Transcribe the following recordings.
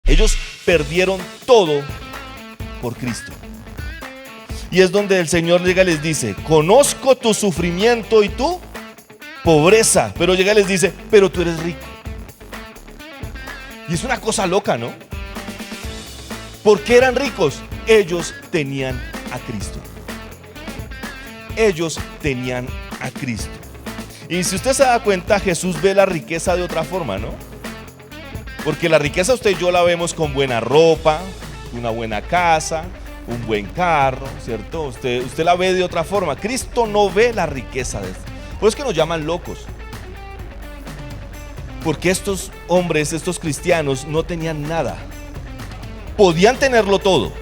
Ellos perdieron todo por Cristo. Y es donde el Señor llega y les dice: conozco tu sufrimiento y tu pobreza. Pero llega y les dice: pero tú eres rico. Y es una cosa loca, ¿no? ¿Por qué eran ricos? Ellos tenían a Cristo. Ellos tenían a Cristo. Y si usted se da cuenta, Jesús ve la riqueza de otra forma, ¿no? Porque la riqueza usted y yo la vemos con buena ropa, una buena casa, un buen carro, ¿cierto? Usted la ve de otra forma. Cristo no ve la riqueza de esto. Por eso es que nos llaman locos. Porque estos hombres, estos cristianos, no tenían nada. Podían tenerlo todo.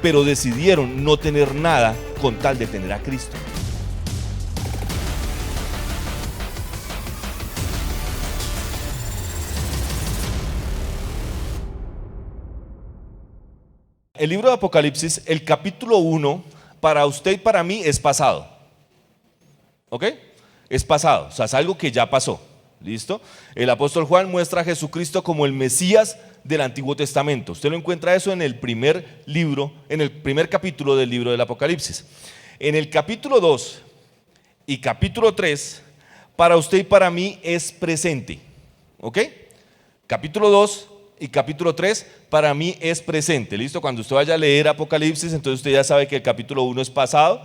Pero decidieron no tener nada con tal de tener a Cristo. El libro de Apocalipsis, el capítulo 1, para usted y para mí es pasado. ¿Ok? Es pasado, o sea, es algo que ya pasó. ¿Listo? El apóstol Juan muestra a Jesucristo como el Mesías del Antiguo Testamento. Usted lo encuentra eso en el primer libro, en el primer capítulo del libro del Apocalipsis. En el capítulo 2 y capítulo 3, para usted y para mí es presente. ¿Ok? Capítulo 2 y capítulo 3 para mí es presente. ¿Listo? Cuando usted vaya a leer Apocalipsis, entonces usted ya sabe que el capítulo 1 es pasado,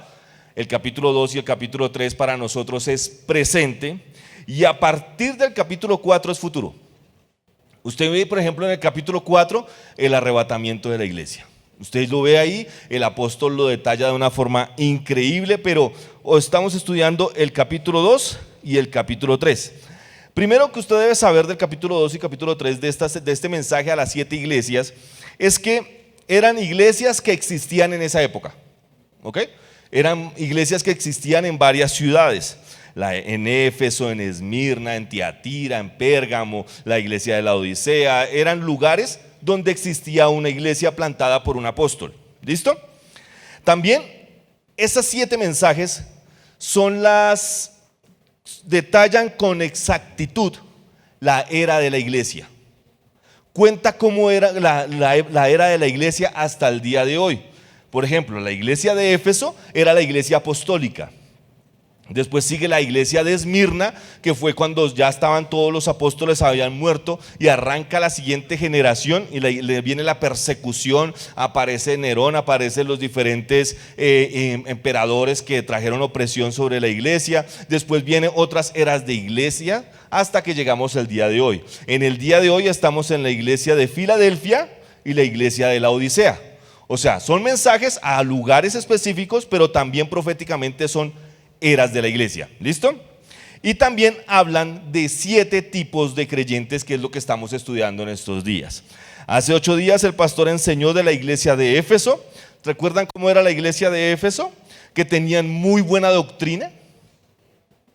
el capítulo 2 y el capítulo 3 para nosotros es presente, y a partir del capítulo 4 es futuro. Usted ve, por ejemplo, en el capítulo 4 el arrebatamiento de la iglesia. Usted lo ve ahí, el apóstol lo detalla de una forma increíble, pero estamos estudiando el capítulo 2 y el capítulo 3. Primero que usted debe saber del capítulo 2 y capítulo 3 de este mensaje a las 7 iglesias, es que eran iglesias que existían en esa época. ¿Ok? Eran iglesias que existían en varias ciudades. En Éfeso, en Esmirna, en Tiatira, en Pérgamo, la iglesia de la Odisea. Eran lugares donde existía una iglesia plantada por un apóstol. ¿Listo? También esas 7 mensajes detallan con exactitud la era de la iglesia. Cuenta cómo era la era de la iglesia hasta el día de hoy. Por ejemplo, la iglesia de Éfeso era la iglesia apostólica. Después sigue la iglesia de Esmirna, que fue cuando ya estaban todos los apóstoles, habían muerto, y arranca la siguiente generación y le viene la persecución. Aparece Nerón, aparecen los diferentes emperadores que trajeron opresión sobre la iglesia. Después vienen otras eras de iglesia hasta que llegamos al día de hoy. En el día de hoy estamos en la iglesia de Filadelfia y la iglesia de la Odisea. O sea, son mensajes a lugares específicos, pero también proféticamente son eras de la iglesia. ¿Listo? Y también hablan de 7 tipos de creyentes, que es lo que estamos estudiando en estos días. Hace 8 días el pastor enseñó de la iglesia de Éfeso. ¿Recuerdan cómo era la iglesia de Éfeso? Que tenían muy buena doctrina.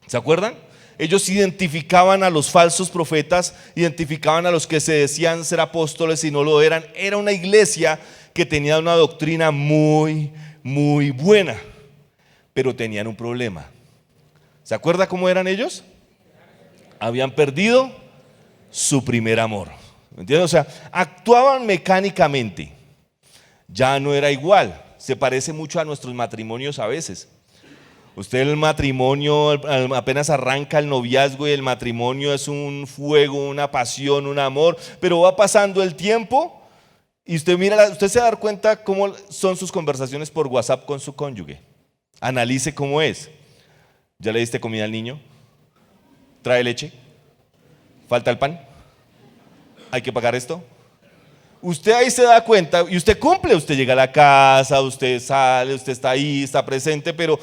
¿Se acuerdan? Ellos identificaban a los falsos profetas, identificaban a los que se decían ser apóstoles y no lo eran. Era una iglesia que tenía una doctrina muy, muy buena. Pero tenían un problema. ¿Se acuerda cómo eran ellos? Habían perdido su primer amor. ¿Me entiendes? O sea, actuaban mecánicamente. Ya no era igual. Se parece mucho a nuestros matrimonios a veces. Usted, el matrimonio, apenas arranca el noviazgo y el matrimonio es un fuego, una pasión, un amor, pero va pasando el tiempo y usted se da cuenta cómo son sus conversaciones por WhatsApp con su cónyuge. Analice cómo es. ¿Ya le diste comida al niño? ¿Trae leche? ¿Falta el pan? ¿Hay que pagar esto? Usted ahí se da cuenta y usted cumple. Usted llega a la casa, usted sale, usted está ahí, está presente, pero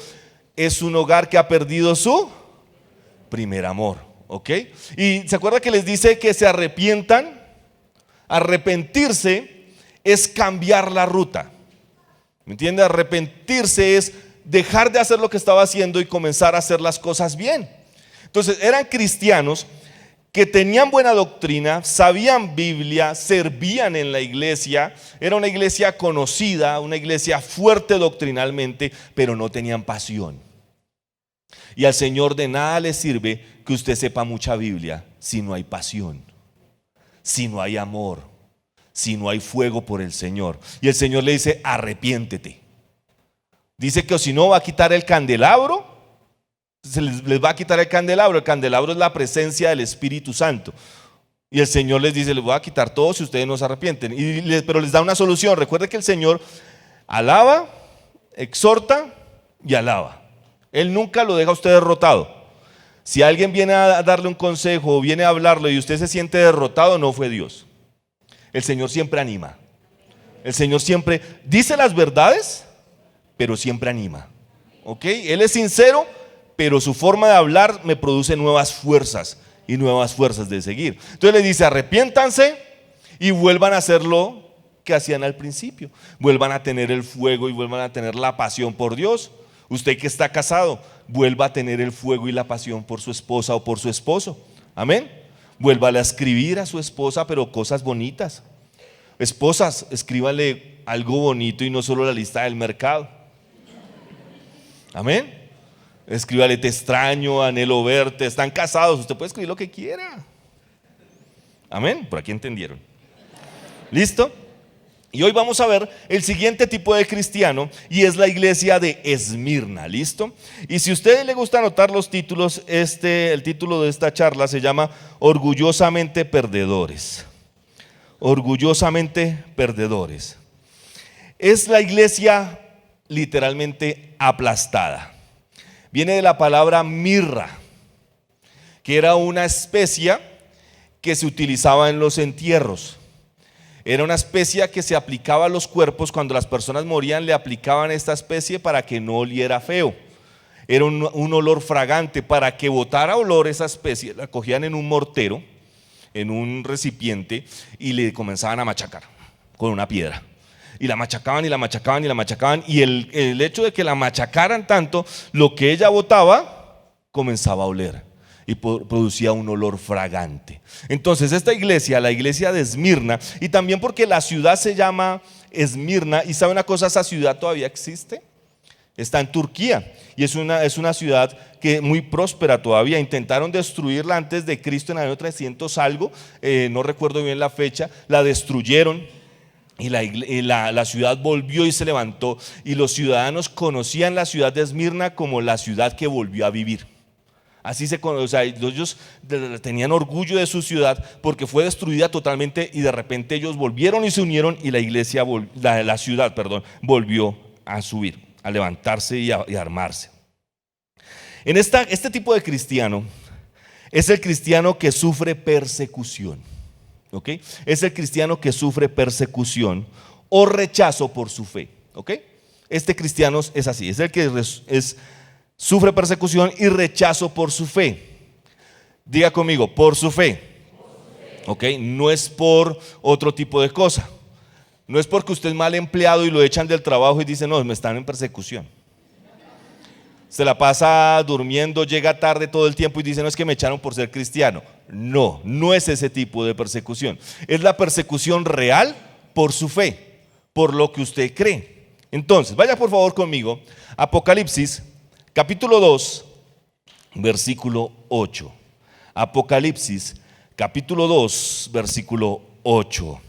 es un hogar que ha perdido su primer amor. ¿Ok? Y ¿se acuerda que les dice que se arrepientan? Arrepentirse es cambiar la ruta. ¿Me entiende? Arrepentirse es dejar de hacer lo que estaba haciendo y comenzar a hacer las cosas bien. Entonces eran cristianos que tenían buena doctrina, sabían Biblia, servían en la iglesia, era una iglesia conocida, una iglesia fuerte doctrinalmente, pero no tenían pasión. Y al Señor de nada le sirve que usted sepa mucha Biblia si no hay pasión. si no hay amor, si no hay fuego por el Señor. Y el Señor le dice, arrepiéntete. Dice que si no va a quitar el candelabro, les va a quitar el candelabro. El candelabro es la presencia del Espíritu Santo. Y el Señor les dice, les voy a quitar todo si ustedes no se arrepienten. Pero les da una solución. Recuerde que el Señor alaba, exhorta y alaba. Él nunca lo deja a usted derrotado. Si alguien viene a darle un consejo o viene a hablarle y usted se siente derrotado, no fue Dios. El Señor siempre anima. El Señor siempre dice las verdades, pero siempre anima. ¿Ok? Él es sincero, pero su forma de hablar me produce nuevas fuerzas y nuevas fuerzas de seguir. Entonces le dice, arrepiéntanse y vuelvan a hacer lo que hacían al principio. Vuelvan a tener el fuego y vuelvan a tener la pasión por Dios. Usted que está casado, vuelva a tener el fuego y la pasión por su esposa o por su esposo. Amén. Vuélvale a escribir a su esposa, pero cosas bonitas. Esposas, escríbale algo bonito y no solo la lista del mercado. Amén. Escríbale, te extraño, anhelo verte. Están casados, usted puede escribir lo que quiera. Amén. Por aquí entendieron. ¿Listo? Y hoy vamos a ver el siguiente tipo de cristiano y es la iglesia de Esmirna. ¿Listo? Y si a usted le gusta anotar los títulos, el título de esta charla se llama Orgullosamente Perdedores. Orgullosamente Perdedores. Es la iglesia literalmente aplastada. Viene de la palabra mirra, que era una especia que se utilizaba en los entierros. Era una especia que se aplicaba a los cuerpos. Cuando las personas morían, le aplicaban esta especie para que no oliera feo. Era un olor fragante. Para que botara olor esa especie, la cogían en un mortero, en un recipiente, y le comenzaban a machacar con una piedra. Y la machacaban y la machacaban y la machacaban. Y el hecho de que la machacaran tanto, lo que ella botaba comenzaba a oler y producía un olor fragante. Entonces esta iglesia, la iglesia de Esmirna, y también porque la ciudad se llama Esmirna, y sabe una cosa, esa ciudad todavía existe, está en Turquía, y es una ciudad que muy próspera todavía. Intentaron destruirla antes de Cristo en el año 300 algo, no recuerdo bien la fecha, la destruyeron. Y la ciudad volvió y se levantó, y los ciudadanos conocían la ciudad de Esmirna como la ciudad que volvió a vivir. Así se conoce, o sea, ellos tenían orgullo de su ciudad porque fue destruida totalmente, y de repente ellos volvieron y se unieron, y la ciudad volvió a subir, a levantarse y a armarse. Este tipo de cristiano es el cristiano que sufre persecución. ¿Ok? Es el cristiano que sufre persecución o rechazo por su fe. ¿Ok? Este cristiano es así, es el que sufre persecución y rechazo por su fe. Diga conmigo, por su fe. ¿Ok? No es por otro tipo de cosa. No es porque usted es mal empleado y lo echan del trabajo y dice, no, me están en persecución. Se la pasa durmiendo, llega tarde todo el tiempo y dice, no, es que me echaron por ser cristiano. No, no es ese tipo de persecución. Es la persecución real por su fe, por lo que usted cree. Entonces, vaya por favor conmigo, Apocalipsis, capítulo 2, versículo 8. Apocalipsis, capítulo 2, versículo 8.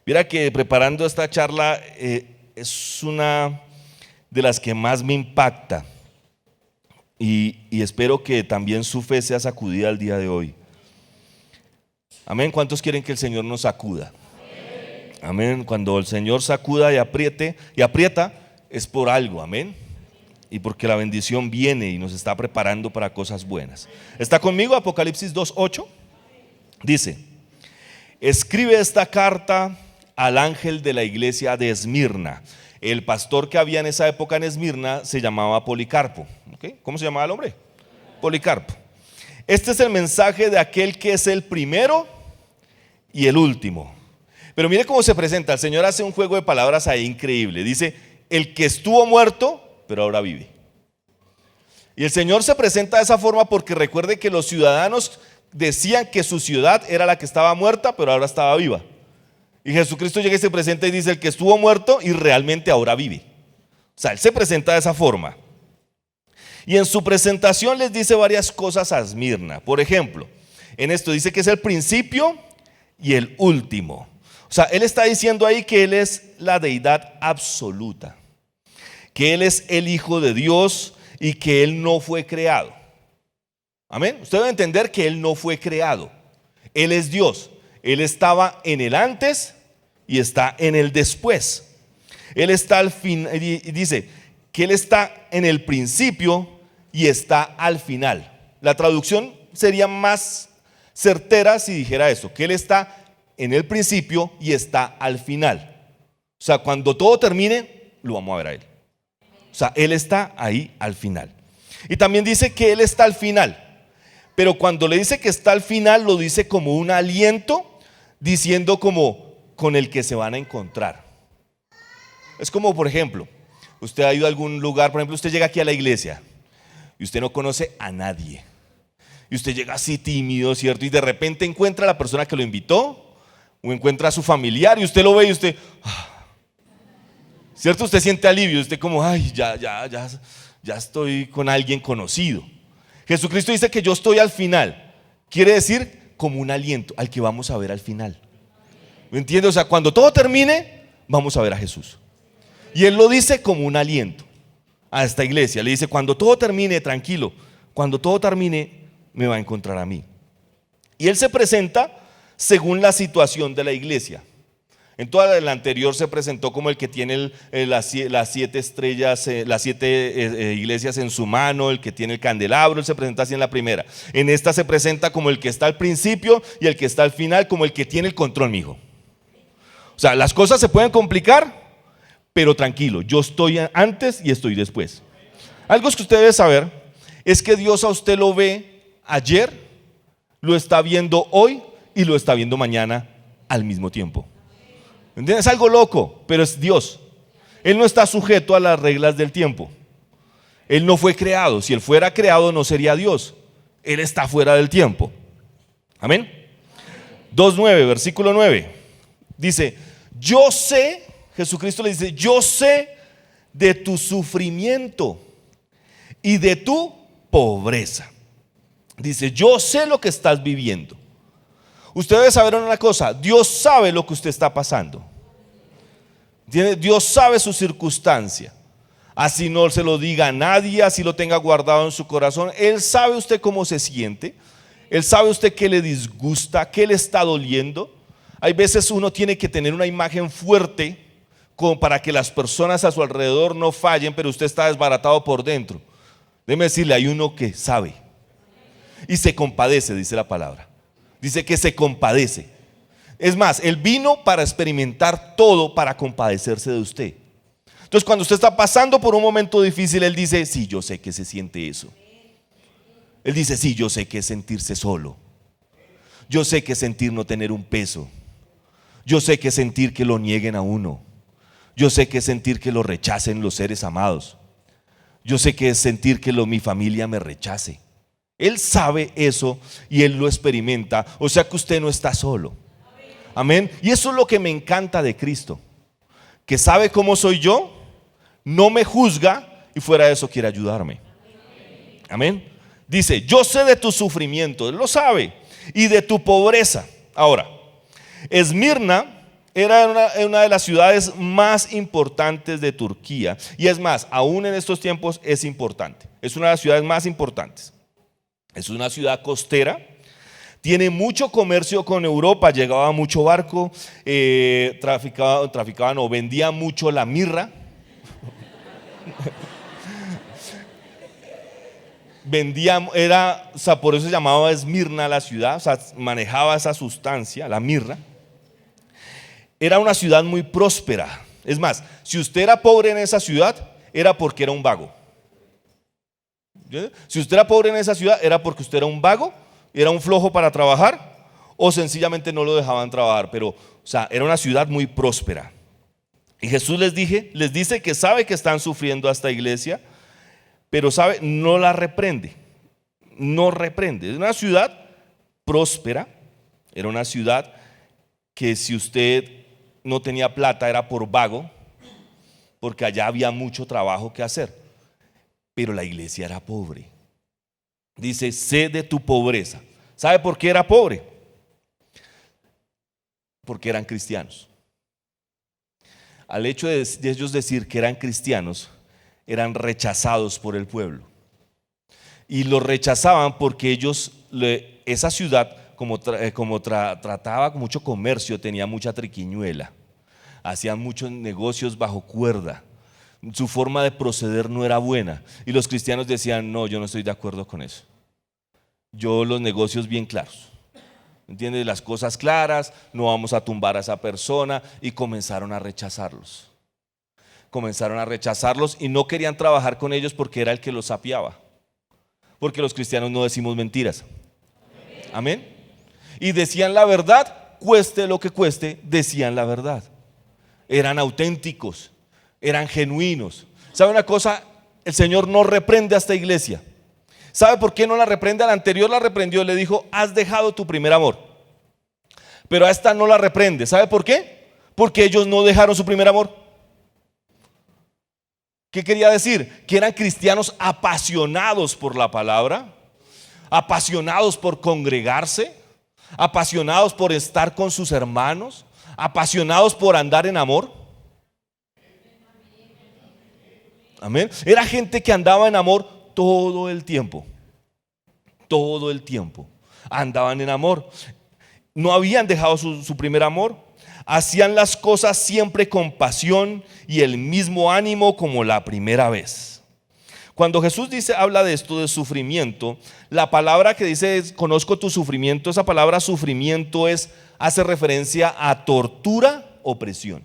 Mira que preparando esta charla es una de las que más me impacta, y espero que también su fe sea sacudida el día de hoy. Amén. ¿Cuántos quieren que el Señor nos sacuda? Amén. Cuando el Señor sacuda y aprieta es por algo. Amén. Y porque la bendición viene y nos está preparando para cosas buenas. ¿Está conmigo? Apocalipsis 2:8 dice: escribe esta carta al ángel de la iglesia de Esmirna. El pastor que había en esa época en Esmirna se llamaba Policarpo. ¿Okay? ¿Cómo se llamaba el hombre? Policarpo. Este es el mensaje de aquel que es el primero y el último. Pero mire cómo se presenta. El Señor hace un juego de palabras ahí increíble. Dice, el que estuvo muerto, pero ahora vive. Y el Señor se presenta de esa forma porque recuerde que los ciudadanos decían que su ciudad era la que estaba muerta, pero ahora estaba viva. Y Jesucristo llega y se presenta y dice, el que estuvo muerto y realmente ahora vive. O sea, Él se presenta de esa forma. Y en su presentación les dice varias cosas a Esmirna. Por ejemplo, En esto dice que es el principio y el último. O sea, Él está diciendo ahí que Él es la deidad absoluta, que Él es el Hijo de Dios y que Él no fue creado. Amén. Usted debe entender que Él no fue creado. Él es Dios. Él estaba en el antes y está en el después. Él está al fin, y dice que Él está en el principio y está al final. La traducción sería más certera si dijera eso, que Él está en el principio y está al final. O sea, cuando todo termine, lo vamos a ver a Él. O sea, Él está ahí al final. Y también dice que Él está al final. Pero cuando le dice que está al final, lo dice como un aliento, diciendo como con el que se van a encontrar. Es como, por ejemplo, usted ha ido a algún lugar, por ejemplo, usted llega aquí a la iglesia y usted no conoce a nadie. Y usted llega así tímido, ¿cierto? Y de repente encuentra a la persona que lo invitó o encuentra a su familiar y usted lo ve y usted, ¿cierto? Usted siente alivio, usted como, ay, ya estoy con alguien conocido. Jesucristo dice que yo estoy al final. Quiere decir como un aliento al que vamos a ver al final. ¿Me entiende? O sea, cuando todo termine, vamos a ver a Jesús. Y Él lo dice como un aliento a esta iglesia. Le dice, cuando todo termine, tranquilo, cuando todo termine, me va a encontrar a mí. Y Él se presenta según la situación de la iglesia. En toda la anterior se presentó como el que tiene las 7 estrellas, las 7 iglesias en su mano, el que tiene el candelabro. Él se presenta así en la primera. En esta se presenta como el que está al principio y el que está al final, como el que tiene el control, mijo. O sea, las cosas se pueden complicar, pero tranquilo, yo estoy antes y estoy después. Algo que usted debe saber es que Dios a usted lo ve ayer, lo está viendo hoy y lo está viendo mañana al mismo tiempo. ¿Entiendes? Es algo loco, pero es Dios. Él no está sujeto a las reglas del tiempo. Él no fue creado. Si Él fuera creado, no sería Dios. Él está fuera del tiempo. Amén. 2:9, versículo 9. Dice, yo sé, Jesucristo le dice, yo sé de tu sufrimiento y de tu pobreza. Dice, yo sé lo que estás viviendo. Usted debe saber una cosa, Dios sabe lo que usted está pasando. Dios sabe su circunstancia. Así no se lo diga a nadie, así lo tenga guardado en su corazón. Él sabe usted cómo se siente. Él sabe usted qué le disgusta, qué le está doliendo. Hay veces uno tiene que tener una imagen fuerte como para que las personas a su alrededor no fallen, pero usted está desbaratado por dentro. Déjeme decirle, hay uno que sabe y se compadece, dice la palabra. Dice que se compadece. Es más, Él vino para experimentar todo, para compadecerse de usted. Entonces, cuando usted está pasando por un momento difícil, Él dice, sí, yo sé que se siente eso. Él dice, sí, yo sé que es sentirse solo. Yo sé que es sentir no tener un peso. Yo sé que es sentir que lo nieguen a uno. Yo sé que es sentir que lo rechacen los seres amados. Yo sé que es sentir que mi familia me rechace. Él sabe eso y Él lo experimenta. O sea que usted no está solo. Amén. Y eso es lo que me encanta de Cristo, que sabe cómo soy yo, no me juzga y fuera de eso quiere ayudarme. Amén. Dice, yo sé de tu sufrimiento, Él lo sabe, y de tu pobreza. Ahora, Esmirna era una de las ciudades más importantes de Turquía. Y es más, aún en estos tiempos es importante. Es una de las ciudades más importantes. Es una ciudad costera. Tiene mucho comercio con Europa. Llegaba mucho barco. Traficaban o vendían mucho la mirra. O sea, por eso se llamaba Esmirna la ciudad. O sea, manejaba esa sustancia, la mirra. Era una ciudad muy próspera. Es más, si usted era pobre en esa ciudad, era porque era un vago. Si usted era pobre en esa ciudad, era porque usted era un vago, era un flojo para trabajar, o sencillamente no lo dejaban trabajar. Pero, o sea, era una ciudad muy próspera. Y Jesús les dice que sabe que están sufriendo a esta iglesia, pero sabe, no la reprende. No reprende. Es una ciudad próspera. Era una ciudad que si usted no tenía plata era por vago, porque allá había mucho trabajo que hacer. Pero la iglesia era pobre. Dice, sé de tu pobreza. ¿Sabe por qué era pobre? Porque eran cristianos. Al hecho de ellos decir que eran cristianos, eran rechazados por el pueblo. Y los rechazaban porque esa ciudad, trataba con mucho comercio, tenía mucha triquiñuela, hacían muchos negocios bajo cuerda, su forma de proceder no era buena. Y los cristianos decían, no, yo no estoy de acuerdo con eso. Yo los negocios bien claros, ¿entiendes? Las cosas claras, no vamos a tumbar a esa persona. Y comenzaron a rechazarlos. Comenzaron a rechazarlos y no querían trabajar con ellos porque era el que los sapeaba. Porque los cristianos no decimos mentiras. Amén. Y decían la verdad, cueste lo que cueste, decían la verdad. Eran auténticos, eran genuinos. ¿Sabe una cosa? El Señor no reprende a esta iglesia. ¿Sabe por qué no la reprende? Al anterior la reprendió, le dijo, has dejado tu primer amor. Pero a esta no la reprende. ¿Sabe por qué? Porque ellos no dejaron su primer amor. ¿Qué quería decir? Que eran cristianos apasionados por la palabra, apasionados por congregarse, apasionados por estar con sus hermanos, apasionados por andar en amor. Amén. Era gente que andaba en amor todo el tiempo. Todo el tiempo andaban en amor. No habían dejado su primer amor. Hacían las cosas siempre con pasión y el mismo ánimo como la primera vez. Cuando Jesús habla de esto de sufrimiento, la palabra que dice conozco tu sufrimiento, esa palabra sufrimiento hace referencia a tortura o presión.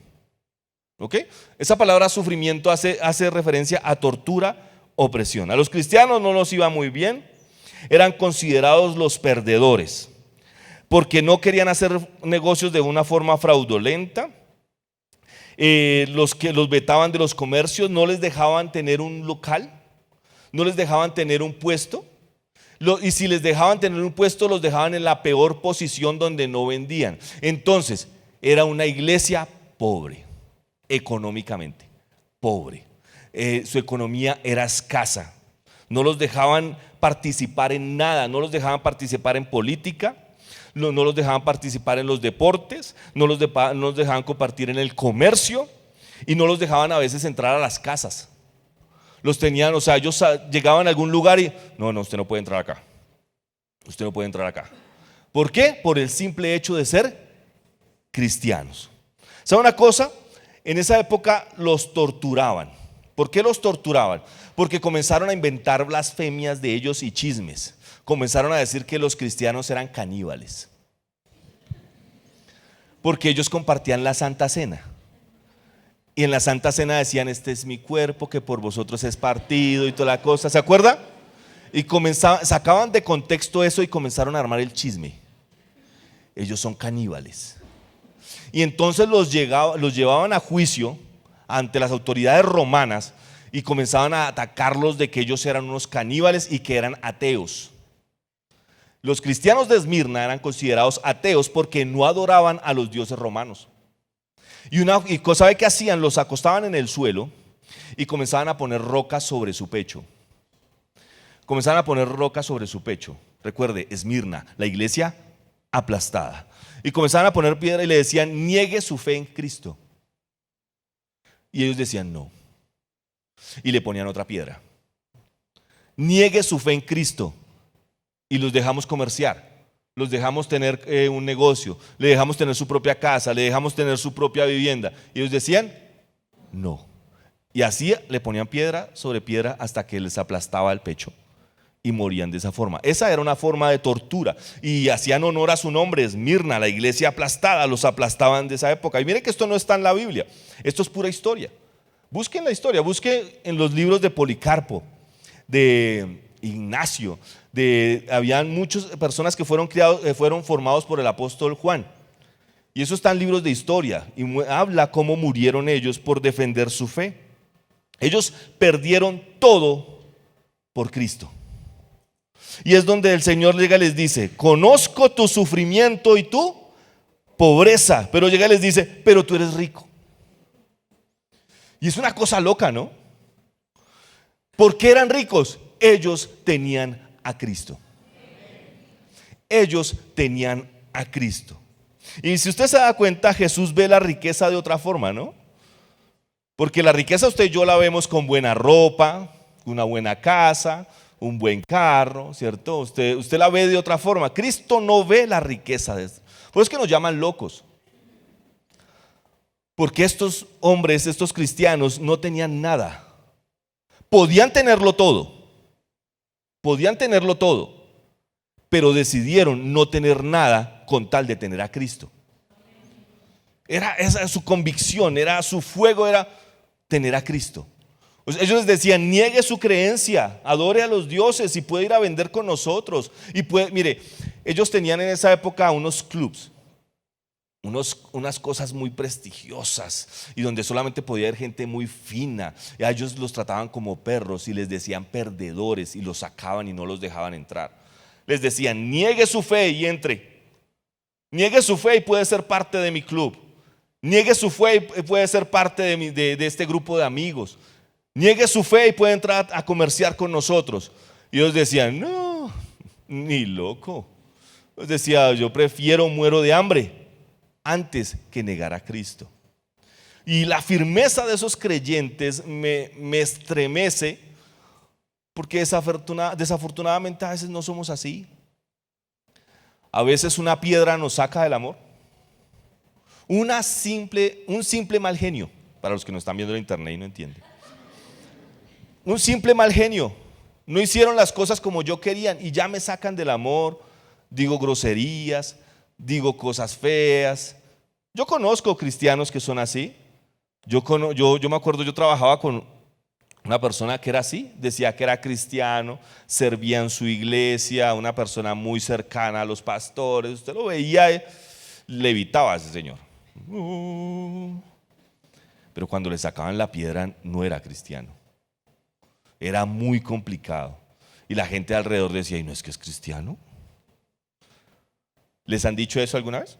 ¿Ok? Esa palabra sufrimiento hace referencia a tortura o presión. A los cristianos no nos iba muy bien, eran considerados los perdedores, porque no querían hacer negocios de una forma fraudulenta. Los que los vetaban de los comercios, no les dejaban tener un local, no les dejaban tener un puesto. Y si les dejaban tener un puesto, los dejaban en la peor posición donde no vendían. Entonces, era una iglesia pobre, económicamente, pobre. Su economía era escasa. No los dejaban participar en nada, no los dejaban participar en política. No los dejaban participar en los deportes, no los dejaban compartir en el comercio y no los dejaban a veces entrar a las casas. Los tenían, o sea, ellos llegaban a algún lugar y no, usted no puede entrar acá. Usted no puede entrar acá. ¿Por qué? Por el simple hecho de ser cristianos. ¿Sabe una cosa? En esa época los torturaban. ¿Por qué los torturaban? Porque comenzaron a inventar blasfemias de ellos y chismes. Comenzaron a decir que los cristianos eran caníbales, porque ellos compartían la Santa Cena. Y en la Santa Cena decían, este es mi cuerpo que por vosotros es partido y toda la cosa. ¿Se acuerda? Y sacaban de contexto eso y comenzaron a armar el chisme. Ellos son caníbales. Y entonces los llevaban a juicio ante las autoridades romanas y comenzaban a atacarlos de que ellos eran unos caníbales y que eran ateos. Los cristianos de Esmirna eran considerados ateos porque no adoraban a los dioses romanos. ¿Sabe qué hacían? Los acostaban en el suelo y comenzaban a poner rocas sobre su pecho. Comenzaban a poner rocas sobre su pecho. Recuerde, Esmirna, la iglesia aplastada. Y comenzaban a poner piedra y le decían, niegue su fe en Cristo. Y ellos decían, no. Y le ponían otra piedra. Niegue su fe en Cristo. Y los dejamos comerciar, los dejamos tener un negocio, le dejamos tener su propia casa, le dejamos tener su propia vivienda. Y ellos decían, no. Y así le ponían piedra sobre piedra hasta que les aplastaba el pecho y morían de esa forma. Esa era una forma de tortura y hacían honor a su nombre, Esmirna, la iglesia aplastada, los aplastaban de esa época. Y miren que esto no está en la Biblia, esto es pura historia. Busquen la historia, busquen en los libros de Policarpo, de Ignacio, habían muchas personas que fueron formados por el apóstol Juan. Y eso está en libros de historia y habla cómo murieron ellos por defender su fe. Ellos perdieron todo por Cristo. Y es donde el Señor llega y les dice, conozco tu sufrimiento y tu pobreza. Pero llega y les dice, pero tú eres rico. Y es una cosa loca, ¿no? ¿Por qué eran ricos? Ellos tenían a Cristo. Ellos tenían a Cristo. Y si usted se da cuenta, Jesús ve la riqueza de otra forma, ¿no? Porque la riqueza usted y yo la vemos con buena ropa, una buena casa, un buen carro, ¿cierto? Usted la ve de otra forma. Cristo no ve la riqueza de esto. Por eso es que nos llaman locos. Porque estos hombres, estos cristianos, no tenían nada. Podían tenerlo todo, pero decidieron no tener nada con tal de tener a Cristo. Era esa su convicción, era su fuego, era tener a Cristo. Ellos les decían: niegue su creencia, adore a los dioses y puede ir a vender con nosotros. Y mire, ellos tenían en esa época unos clubs, unas cosas muy prestigiosas y donde solamente podía haber gente muy fina. Y a ellos los trataban como perros y les decían perdedores y los sacaban y no los dejaban entrar. Les decían: niegue su fe y entre. Niegue su fe y puede ser parte de mi club. Niegue su fe y puede ser parte de este grupo de amigos. Niegue su fe y puede entrar a comerciar con nosotros. Y ellos decían: no, ni loco. Ellos decían: yo muero de hambre antes que negar a Cristo. Y la firmeza de esos creyentes me estremece, porque desafortunadamente a veces no somos así. A veces una piedra nos saca del amor. Un simple mal genio, para los que nos están viendo en internet y no entienden. Un simple mal genio. No hicieron las cosas como yo quería y ya me sacan del amor. Digo groserías, digo cosas feas. Yo conozco cristianos que son así. Yo me acuerdo, yo trabajaba con una persona que era así, decía que era cristiano, servía en su iglesia, una persona muy cercana a los pastores. Usted lo veía, levitaba a ese señor. Pero cuando le sacaban la piedra no era cristiano. Era muy complicado. Y la gente alrededor decía: ¿y no es que es cristiano? ¿Les han dicho eso alguna vez?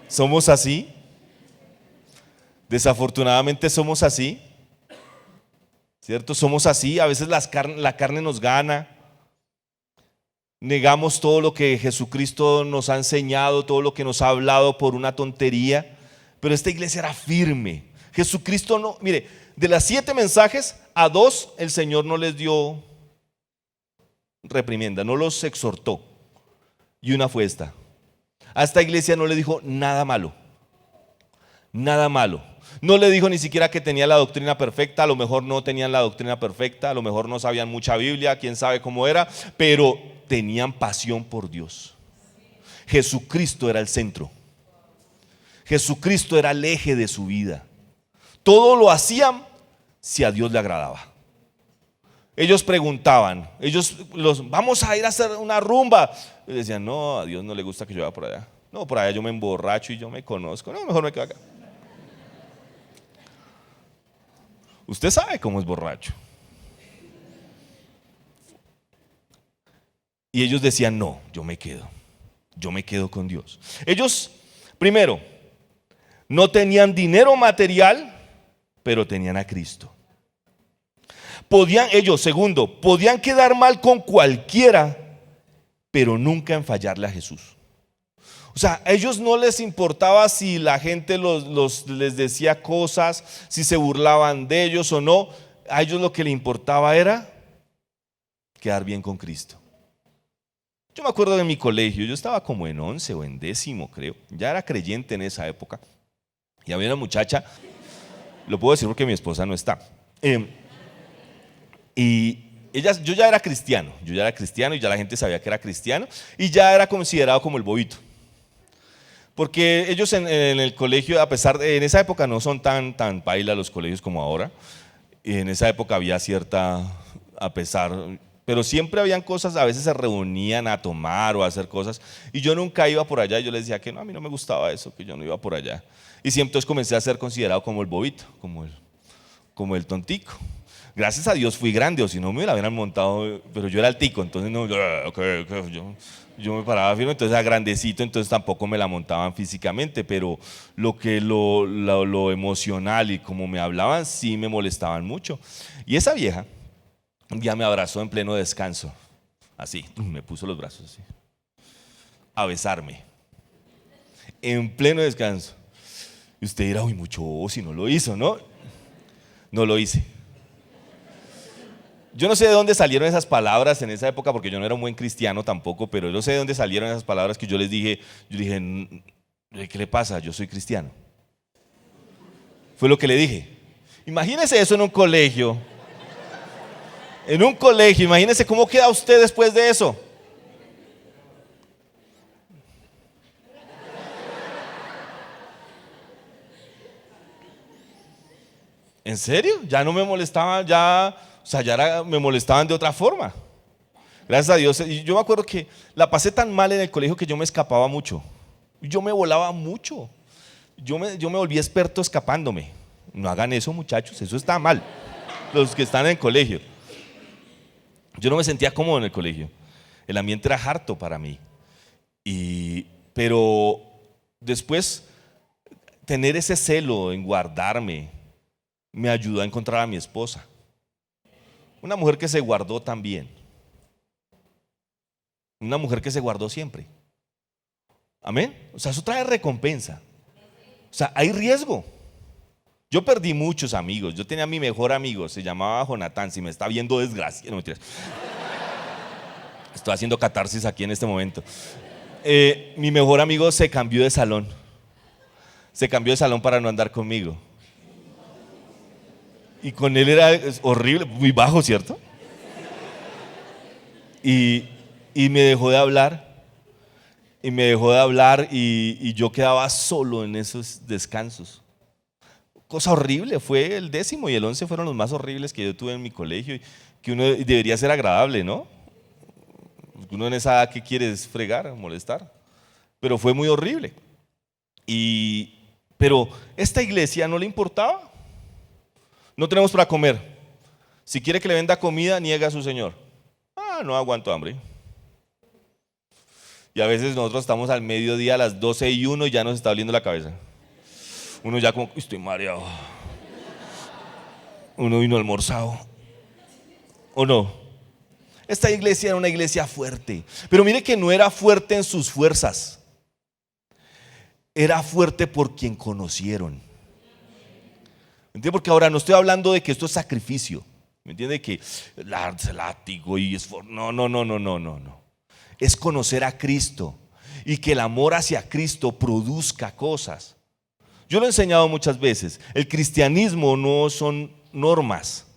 ¿Somos así? Desafortunadamente somos así, ¿cierto? Somos así. A veces la carne nos gana. Negamos todo lo que Jesucristo nos ha enseñado, todo lo que nos ha hablado por una tontería. Pero esta iglesia era firme. Jesucristo no, mire, de las 7 mensajes, a 2 el Señor no les dio reprimenda, no los exhortó. Y una fue esta: a esta iglesia no le dijo nada malo. Nada malo. No le dijo ni siquiera que tenía la doctrina perfecta. A lo mejor no tenían la doctrina perfecta, a lo mejor no sabían mucha Biblia, quién sabe cómo era, pero tenían pasión por Dios. Jesucristo era el centro. Jesucristo era el eje de su vida. Todo lo hacían si a Dios le agradaba. Ellos preguntaban, vamos a ir a hacer una rumba. Y decían: no, a Dios no le gusta que yo vaya por allá. No, por allá yo me emborracho y yo me conozco. No, mejor me quedo acá. Usted sabe cómo es borracho. Y ellos decían: no, yo me quedo con Dios. Ellos, primero, no tenían dinero material, pero tenían a Cristo. Segundo, podían quedar mal con cualquiera, pero nunca en fallarle a Jesús. O sea, a ellos no les importaba si la gente les decía cosas, si se burlaban de ellos o no. A ellos lo que les importaba era quedar bien con Cristo. Yo me acuerdo de mi colegio, yo estaba como en 11 o en 10º, creo. Ya era creyente en esa época. Y había una muchacha, lo puedo decir porque mi esposa no está. Y yo ya era cristiano y ya la gente sabía que era cristiano y ya era considerado como el bobito. Porque ellos en el colegio, en esa época no son tan paila los colegios como ahora. Y en esa época había pero siempre habían cosas, a veces se reunían a tomar o a hacer cosas. Y yo nunca iba por allá y yo les decía que no, a mí no me gustaba eso, que yo no iba por allá. Y siempre entonces comencé a ser considerado como el bobito, como el tontico. Gracias a Dios fui grande, o si no me la hubieran montado, pero yo era el tico, entonces no, yo me paraba firme, entonces era grandecito, entonces tampoco me la montaban físicamente, pero lo emocional y como me hablaban sí me molestaban mucho. Y esa vieja un día me abrazó en pleno descanso Así, me puso los brazos así, a besarme, en pleno descanso. Y usted dirá, uy, mucho si no lo hizo, ¿no? No lo hice. Yo no sé de dónde salieron esas palabras en esa época, porque yo no era un buen cristiano tampoco, pero yo sé de dónde salieron esas palabras que yo les dije. Yo dije, ¿qué le pasa? Yo soy cristiano. Fue lo que le dije. Imagínese eso en un colegio. En un colegio, imagínese cómo queda usted después de eso. ¿En serio? Ya no me molestaban, ya, o sea, me molestaban de otra forma. Gracias a Dios. Y yo me acuerdo que la pasé tan mal en el colegio que yo me escapaba mucho. Yo me volaba mucho. Yo me volví experto escapándome. No hagan eso, muchachos, eso está mal. Los que están en el colegio. Yo no me sentía cómodo en el colegio. El ambiente era harto para mí. Pero después, tener ese celo en guardarme me ayudó a encontrar a mi esposa. Una mujer que se guardó también. Una mujer que se guardó siempre. Amén. O sea, eso trae recompensa. O sea, hay riesgo. Yo perdí muchos amigos. Yo tenía a mi mejor amigo, se llamaba Jonathan. Si me está viendo, desgracia. No, mentiras. Estoy haciendo catarsis aquí en este momento. Mi mejor amigo se cambió de salón. Se cambió de salón para no andar conmigo. Y con él era horrible, muy bajo, ¿cierto? Y me dejó de hablar. Y me dejó de hablar y yo quedaba solo en esos descansos. Cosa horrible, fue el 10º y el 11 fueron los más horribles que yo tuve en mi colegio, que uno debería ser agradable, ¿no? Uno en esa edad que quiere es fregar, molestar, pero fue muy horrible. Pero esta iglesia no le importaba. No tenemos para comer. Si quiere que le venda comida, niega a su señor. No aguanto hambre. Y a veces nosotros estamos al mediodía a las 12:01 y ya nos está doliendo la cabeza. Uno ya como, estoy mareado. Uno vino almorzado. ¿O no? Esta iglesia era una iglesia fuerte. Pero mire que no era fuerte en sus fuerzas. Era fuerte por quien conocieron. ¿Me entiende? Porque ahora no estoy hablando de que esto es sacrificio. ¿Me entiende? Que látigo y esfuerzo. No. Es conocer a Cristo y que el amor hacia Cristo produzca cosas. Yo lo he enseñado muchas veces. El cristianismo no son normas,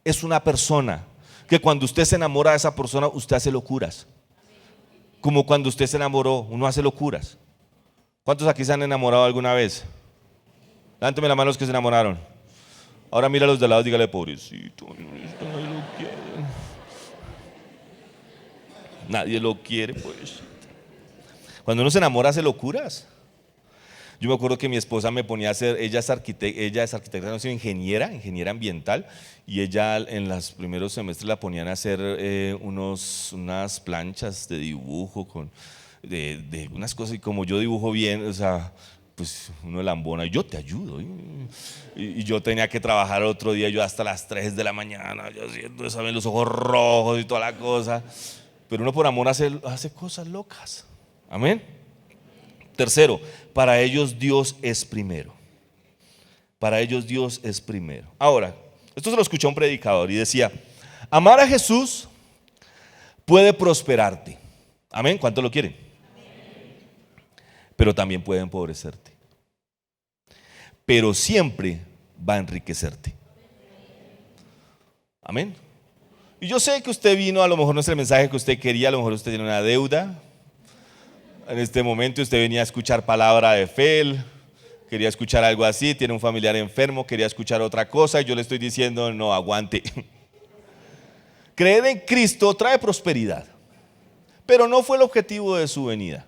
es una persona que cuando usted se enamora de esa persona, usted hace locuras. Como cuando usted se enamoró, uno hace locuras. ¿Cuántos aquí se han enamorado alguna vez? Levánteme la mano los que se enamoraron. Ahora mira a los de al lado y dígale, pobrecito, nadie lo quiere. Nadie lo quiere, pues. Cuando uno se enamora hace locuras. Yo me acuerdo que mi esposa me ponía a hacer, ella es arquitecta, no sé, ingeniera ambiental, y ella en los primeros semestres la ponían a hacer unas planchas de dibujo de unas cosas, y como yo dibujo bien, o sea, pues uno lambona, y yo te ayudo. Y yo tenía que trabajar otro día, yo hasta las 3 de la mañana, yo haciendo eso, los ojos rojos y toda la cosa. Pero uno por amor hace cosas locas. Amén. Tercero, para ellos Dios es primero. Para ellos Dios es primero. Ahora, esto se lo escuchó un predicador y decía, amar a Jesús puede prosperarte. Amén. ¿Cuánto lo quieren? Pero también puede empobrecerte. Pero siempre va a enriquecerte. Amén. Y yo sé que usted vino, a lo mejor no es el mensaje que usted quería, a lo mejor usted tiene una deuda. En este momento usted venía a escuchar palabra de fe, quería escuchar algo así, tiene un familiar enfermo, quería escuchar otra cosa y yo le estoy diciendo, no, aguante. Creer en Cristo trae prosperidad, pero no fue el objetivo de su venida.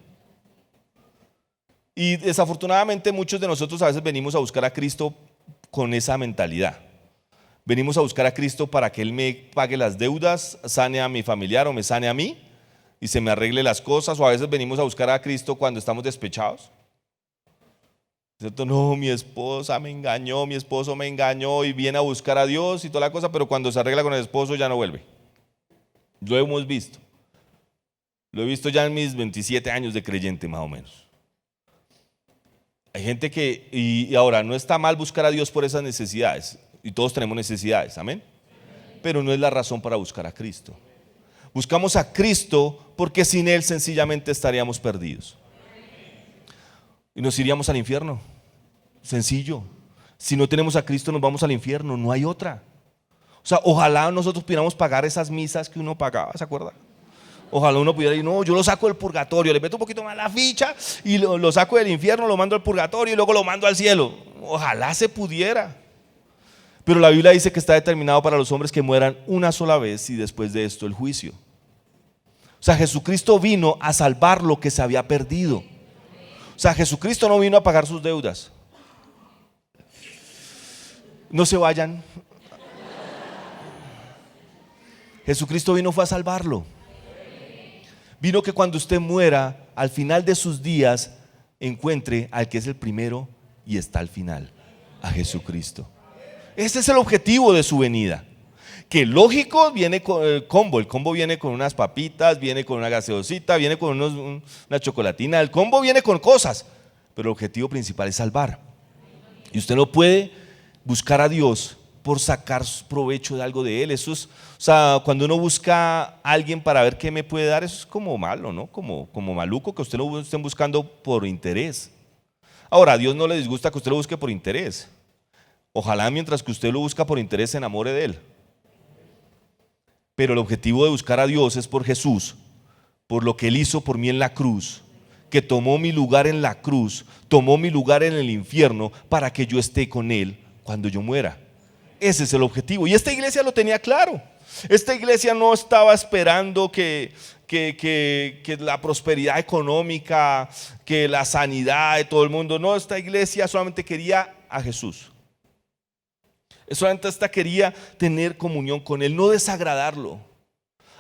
Y desafortunadamente muchos de nosotros a veces venimos a buscar a Cristo con esa mentalidad. Venimos a buscar a Cristo para que Él me pague las deudas, sane a mi familiar o me sane a mí y se me arregle las cosas. O a veces venimos a buscar a Cristo cuando estamos despechados. ¿Cierto? No, mi esposa me engañó, mi esposo me engañó, y viene a buscar a Dios y toda la cosa, pero cuando se arregla con el esposo ya no vuelve. Lo hemos visto. Lo he visto ya en mis 27 años de creyente, más o menos. Hay gente que, y ahora, no está mal buscar a Dios por esas necesidades, y todos tenemos necesidades, amén. Pero no es la razón para buscar a Cristo. Buscamos a Cristo porque sin Él sencillamente estaríamos perdidos. Y nos iríamos al infierno. Sencillo. Si no tenemos a Cristo nos vamos al infierno, no hay otra. O sea, ojalá nosotros pudiéramos pagar esas misas que uno pagaba, ¿se acuerda? Ojalá uno pudiera decir, no, yo lo saco del purgatorio, le meto un poquito más la ficha y lo saco del infierno, lo mando al purgatorio y luego lo mando al cielo. Ojalá se pudiera. Pero la Biblia dice que está determinado para los hombres que mueran una sola vez y después de esto el juicio. O sea, Jesucristo vino a salvar lo que se había perdido. O sea, Jesucristo no vino a pagar sus deudas. No se vayan. Jesucristo vino fue a salvarlo. Vino que cuando usted muera, al final de sus días, encuentre al que es el primero y está al final, a Jesucristo. Ese es el objetivo de su venida. Que lógico, viene con el combo viene con unas papitas, viene con una gaseosita, viene con una chocolatina, el combo viene con cosas, pero el objetivo principal es salvar. Y usted no puede buscar a Dios por sacar provecho de algo de Él. Eso es, o sea, cuando uno busca a alguien para ver qué me puede dar, eso es como malo, ¿no? Como maluco que usted lo estén buscando por interés. Ahora, a Dios no le disgusta que usted lo busque por interés. Ojalá mientras que usted lo busca por interés se enamore de Él. Pero el objetivo de buscar a Dios es por Jesús, por lo que Él hizo por mí en la cruz, que tomó mi lugar en la cruz, tomó mi lugar en el infierno para que yo esté con Él cuando yo muera. Ese es el objetivo. Y esta iglesia lo tenía claro. Esta iglesia no estaba esperando que la prosperidad económica, que la sanidad de todo el mundo. No, esta iglesia solamente quería a Jesús. Solamente esta quería tener comunión con Él, no desagradarlo,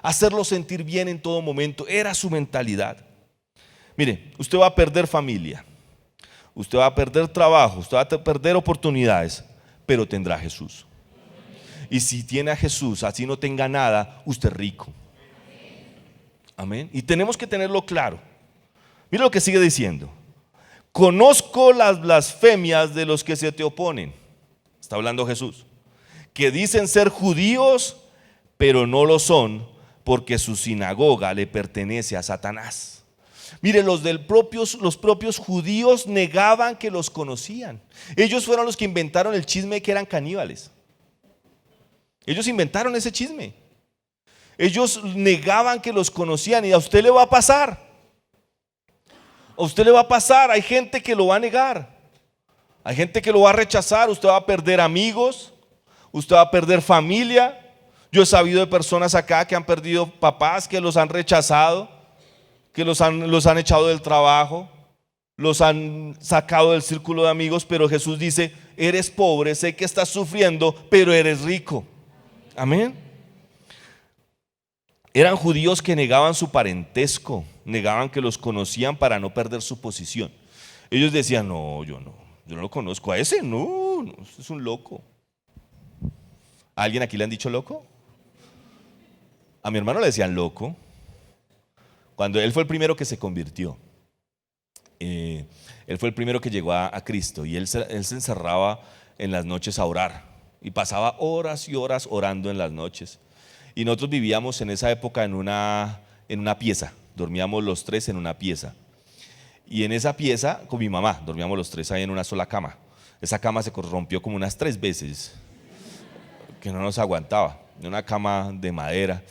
hacerlo sentir bien en todo momento. Era su mentalidad. Mire, usted va a perder familia, usted va a perder trabajo, usted va a perder oportunidades, pero tendrá a Jesús. Y si tiene a Jesús, así no tenga nada, usted es rico. Amén. Y tenemos que tenerlo claro. Mire lo que sigue diciendo. Conozco las blasfemias de los que se te oponen. Está hablando Jesús. Que dicen ser judíos, pero no lo son, porque su sinagoga le pertenece a Satanás. Mire, los propios judíos negaban que los conocían. Ellos fueron los que inventaron el chisme de que eran caníbales. Ellos inventaron ese chisme. Ellos negaban que los conocían y a usted le va a pasar. A usted le va a pasar. Hay gente que lo va a negar. Hay gente que lo va a rechazar. Usted va a perder amigos. Usted va a perder familia. Yo he sabido de personas acá que han perdido papás, que los han rechazado, que los han echado del trabajo, los han sacado del círculo de amigos. Pero Jesús dice: eres pobre, sé que estás sufriendo, pero eres rico. Amén. Eran judíos que negaban su parentesco, negaban que los conocían para no perder su posición. Ellos decían: no, yo no lo conozco a ese, no, es un loco. ¿A alguien aquí le han dicho loco? A mi hermano le decían loco cuando él fue el primero que se convirtió. Él fue el primero que llegó a Cristo y él se encerraba en las noches a orar y pasaba horas y horas orando en las noches. Y nosotros vivíamos en esa época en una pieza, dormíamos los tres en una pieza. Y en esa pieza, con mi mamá, dormíamos los tres ahí en una sola cama. Esa cama se rompió como unas 3 veces, que no nos aguantaba. En una cama de madera,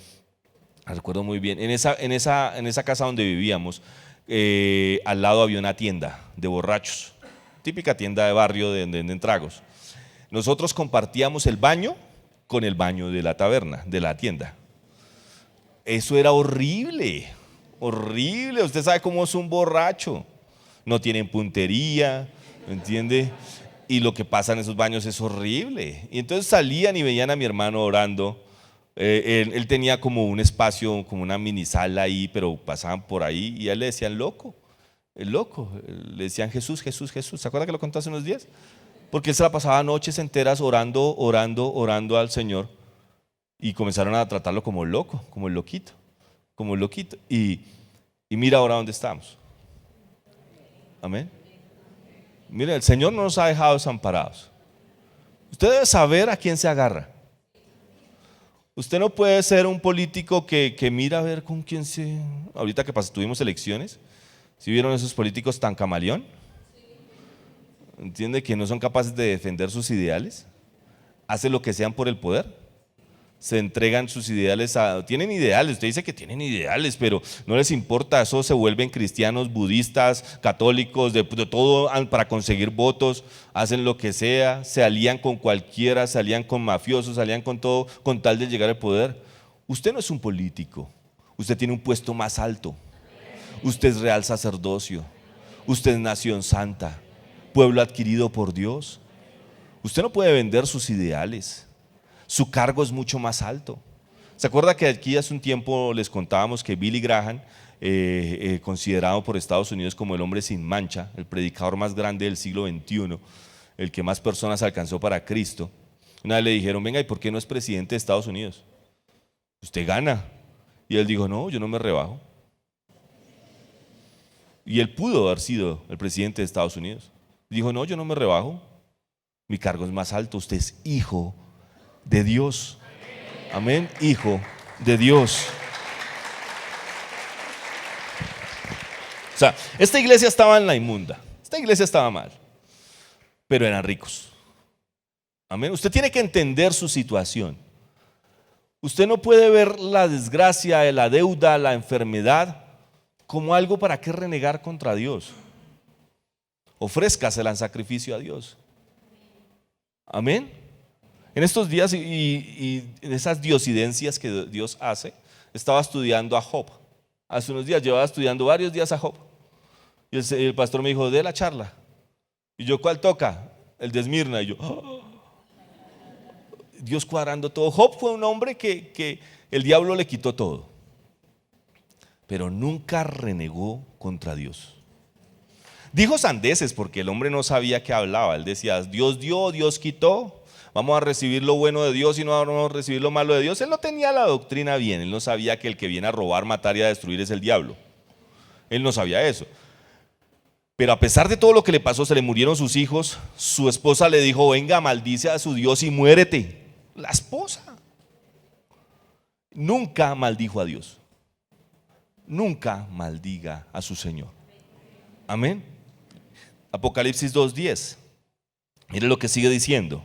la recuerdo muy bien. En esa casa donde vivíamos, al lado había una tienda de borrachos, típica tienda de barrio de venden tragos. Nosotros compartíamos el baño con el baño de la taberna, de la tienda. Eso era horrible, horrible. Usted sabe cómo es un borracho. No tienen puntería, ¿me entiende? Y lo que pasa en esos baños es horrible. Y entonces salían y veían a mi hermano orando. Él tenía como un espacio, como una mini sala ahí, pero pasaban por ahí y a él le decían loco, el loco. Le decían Jesús, Jesús, Jesús. ¿Se acuerda que lo contó hace unos días? Porque él se la pasaba noches enteras orando al Señor. Y comenzaron a tratarlo como loco, como el loquito. Y Y mira ahora dónde estamos. Amén. Mire, el Señor no nos ha dejado desamparados. Usted debe saber a quién se agarra. Usted no puede ser un político que mira a ver con quién se... Ahorita que tuvimos elecciones, ¿sí vieron esos políticos tan camaleón? ¿Entiende que no son capaces de defender sus ideales? Hacen lo que sean por el poder. Se entregan sus ideales tienen ideales, usted dice que tienen ideales, pero no les importa, eso se vuelven cristianos, budistas, católicos, de todo para conseguir votos, hacen lo que sea, se alían con cualquiera, se alían con mafiosos, se alían con todo, con tal de llegar al poder. Usted no es un político, usted tiene un puesto más alto, usted es real sacerdocio, usted es nación santa, pueblo adquirido por Dios. Usted no puede vender sus ideales. Su cargo es mucho más alto. ¿Se acuerda que aquí hace un tiempo les contábamos que Billy Graham, considerado por Estados Unidos como el hombre sin mancha, el predicador más grande del siglo XXI, el que más personas alcanzó para Cristo, una vez le dijeron, venga, ¿y por qué no es presidente de Estados Unidos? Usted gana. Y él dijo, no, yo no me rebajo. Y él pudo haber sido el presidente de Estados Unidos. Dijo, no, yo no me rebajo. Mi cargo es más alto, usted es hijo de Dios. Amén, hijo de Dios. O sea, esta iglesia estaba en la inmunda, esta iglesia estaba mal, pero eran ricos. Amén, usted tiene que entender su situación. Usted no puede ver la desgracia, la deuda, la enfermedad como algo para qué renegar contra Dios. Ofrézcasela en sacrificio a Dios. Amén. En estos días y en esas diosidencias que Dios hace, estaba estudiando a Job. Hace unos días llevaba estudiando varios días a Job. Y el pastor me dijo, de la charla. Y yo, ¿cuál toca? El de Esmirna. Y yo, ¡oh! Dios cuadrando todo. Job fue un hombre que el diablo le quitó todo, pero nunca renegó contra Dios. Dijo sandeces porque el hombre no sabía qué hablaba. Él decía, Dios dio, Dios quitó. Vamos a recibir lo bueno de Dios y no vamos a recibir lo malo de Dios. Él no tenía la doctrina bien, él no sabía que el que viene a robar, matar y a destruir es el diablo. Él no sabía eso. Pero a pesar de todo lo que le pasó, se le murieron sus hijos, su esposa le dijo, venga, maldice a su Dios y muérete. La esposa nunca maldijo a Dios. Nunca maldiga a su Señor. Amén. Apocalipsis 2:10. Mire lo que sigue diciendo.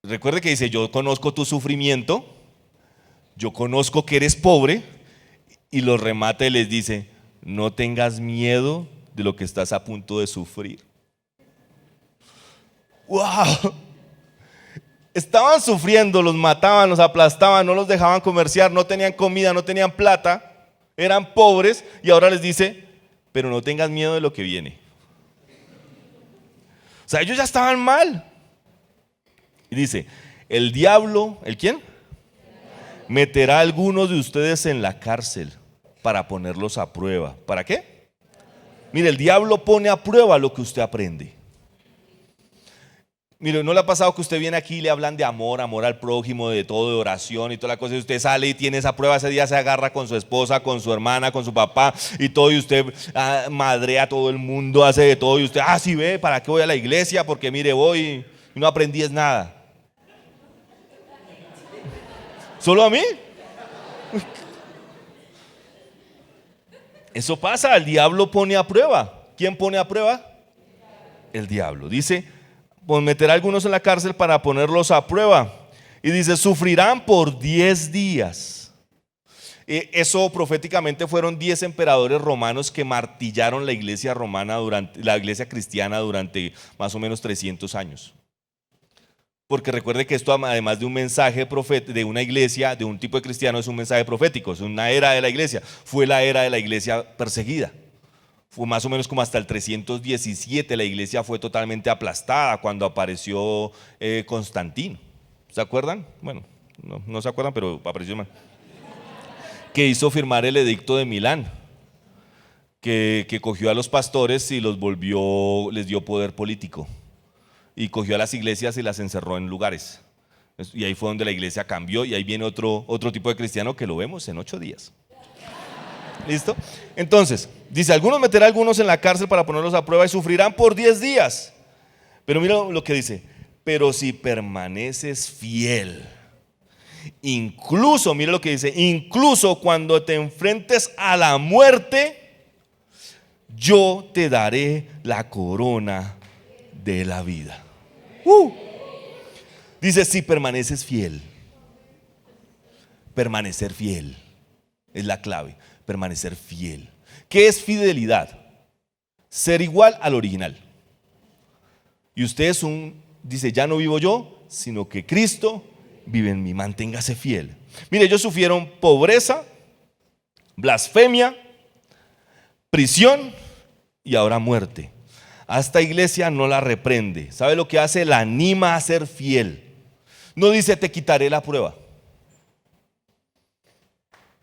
Recuerde que dice, yo conozco tu sufrimiento, yo conozco que eres pobre, y los remata y les dice, no tengas miedo de lo que estás a punto de sufrir. ¡Wow! Estaban sufriendo, los mataban, los aplastaban, no los dejaban comerciar, no tenían comida, no tenían plata, eran pobres, y ahora les dice, pero no tengas miedo de lo que viene. O sea, ellos ya estaban mal. Y dice, el diablo, ¿el quién? Meterá a algunos de ustedes en la cárcel para ponerlos a prueba. ¿Para qué? Mire, el diablo pone a prueba lo que usted aprende. Mire, ¿no le ha pasado que usted viene aquí y le hablan de amor, amor al prójimo, de todo, de oración y toda la cosa, y usted sale y tiene esa prueba, ese día se agarra con su esposa, con su hermana, con su papá y todo, y usted madrea a todo el mundo, hace de todo, y usted, sí ve, ¿para qué voy a la iglesia? Porque mire, voy y no aprendí es nada. ¿Solo a mí? Eso pasa, el diablo pone a prueba. ¿Quién pone a prueba? El diablo. Dice, pues meterá a algunos en la cárcel para ponerlos a prueba. Y dice, sufrirán por 10 días. Eso proféticamente fueron 10 emperadores romanos que martillaron la iglesia romana la iglesia cristiana durante más o menos 300 años. Porque recuerde que esto, además de un mensaje de una iglesia, de un tipo de cristiano, es un mensaje profético, es una era de la iglesia. Fue la era de la iglesia perseguida. Fue más o menos como hasta el 317 la iglesia fue totalmente aplastada cuando apareció Constantino. ¿Se acuerdan? Bueno, no se acuerdan, pero apareció mal. Que hizo firmar el edicto de Milán, que cogió a los pastores y les dio poder político. Y cogió a las iglesias y las encerró en lugares. Y ahí fue donde la iglesia cambió, y ahí viene otro tipo de cristiano que lo vemos en 8 días. ¿Listo? Entonces, dice, algunos meterá a algunos en la cárcel para ponerlos a prueba y sufrirán por 10 días. Pero mira lo que dice, pero si permaneces fiel, incluso, mira lo que dice, incluso cuando te enfrentes a la muerte, yo te daré la corona de la vida. Dice, si permaneces fiel. Permanecer fiel es la clave, permanecer fiel. ¿Qué es fidelidad? Ser igual al original. Y usted dice, ya no vivo yo, sino que Cristo vive en mí. Manténgase fiel. Mire, ellos sufrieron pobreza, blasfemia, prisión y ahora muerte. A esta iglesia no la reprende. ¿Sabe lo que hace? La anima a ser fiel. No dice, te quitaré la prueba.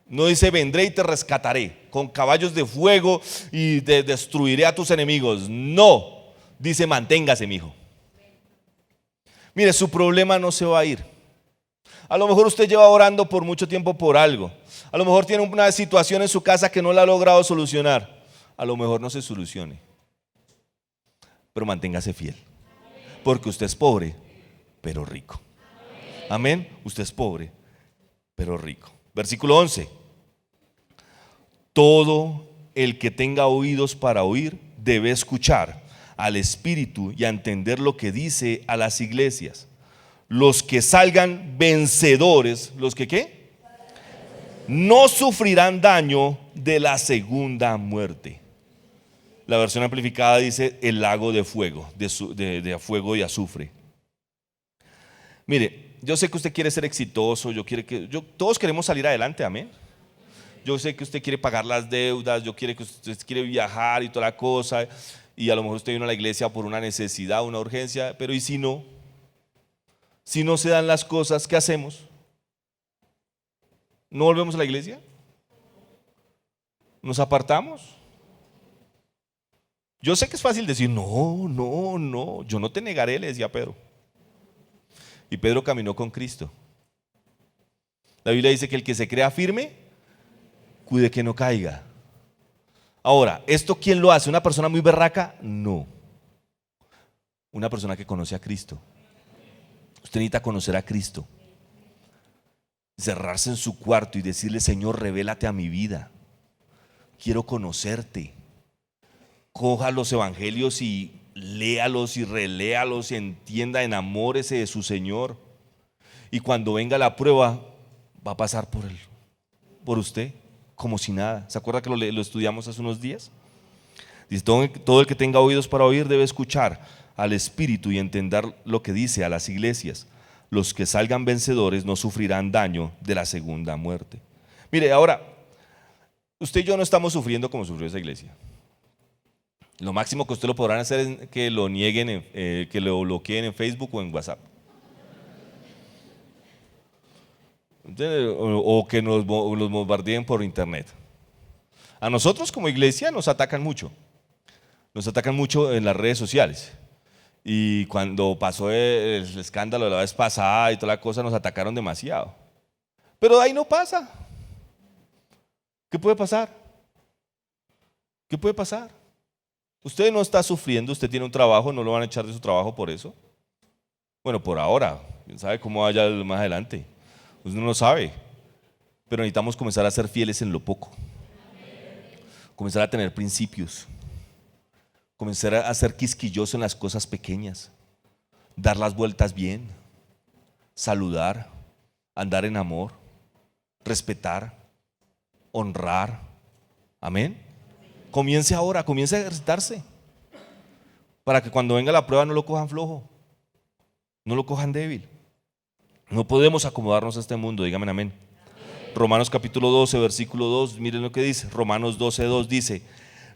No dice, vendré y te rescataré con caballos de fuego y destruiré a tus enemigos. No, dice, manténgase, mijo. Mire, su problema no se va a ir. A lo mejor usted lleva orando por mucho tiempo por algo. A lo mejor tiene una situación en su casa que no la ha logrado solucionar. A lo mejor no se solucione. Pero manténgase fiel. Porque usted es pobre, pero rico. Amén. Usted es pobre, pero rico. Versículo 11. Todo el que tenga oídos para oír debe escuchar al Espíritu y a entender lo que dice a las iglesias. Los que salgan vencedores, ¿los que qué? No sufrirán daño de la segunda muerte. La versión amplificada dice el lago de fuego, de fuego y azufre. Mire, yo sé que usted quiere ser exitoso, todos queremos salir adelante, amén. Yo sé que usted quiere pagar las deudas, usted quiere viajar y toda la cosa, y a lo mejor usted vino a la iglesia por una necesidad, una urgencia, pero ¿y si no? Si no se dan las cosas, ¿qué hacemos? ¿No volvemos a la iglesia? ¿Nos apartamos? Yo sé que es fácil decir, no, yo no te negaré, le decía Pedro. Y Pedro caminó con Cristo. La Biblia dice que el que se crea firme, cuide que no caiga. Ahora, ¿esto quién lo hace? ¿Una persona muy berraca? No. Una persona que conoce a Cristo. Usted necesita conocer a Cristo. Cerrarse en su cuarto y decirle, Señor, revélate a mi vida. Quiero conocerte. Coja los evangelios y léalos y reléalos y entienda, enamórese de su Señor. Y cuando venga la prueba, va a pasar por usted como si nada. ¿Se acuerda que lo estudiamos hace unos días? Dice, todo el que tenga oídos para oír debe escuchar al Espíritu y entender lo que dice a las iglesias. Los que salgan vencedores no sufrirán daño de la segunda muerte. Mire, ahora, usted y yo no estamos sufriendo como sufrió esa iglesia. Lo máximo que usted lo podrán hacer es que lo nieguen, que lo bloqueen en Facebook o en WhatsApp. O que los bombardeen por internet. A nosotros como iglesia nos atacan mucho. Nos atacan mucho en las redes sociales. Y cuando pasó el escándalo de la vez pasada y toda la cosa, nos atacaron demasiado. Pero de ahí no pasa. ¿Qué puede pasar? ¿Qué puede pasar? Usted no está sufriendo, usted tiene un trabajo, no lo van a echar de su trabajo por eso. Bueno, por ahora, quién sabe cómo vaya más adelante. Usted no lo sabe. Pero necesitamos comenzar a ser fieles en lo poco. Comenzar a tener principios. Comenzar a ser quisquilloso en las cosas pequeñas. Dar las vueltas bien. Saludar. Andar en amor. Respetar. Honrar. Amén. Comience ahora, comience a ejercitarse. Para que cuando venga la prueba no lo cojan flojo. No lo cojan débil. No podemos acomodarnos a este mundo, dígame amén. Romanos capítulo 12, versículo 2, miren lo que dice. Romanos 12, 2 dice,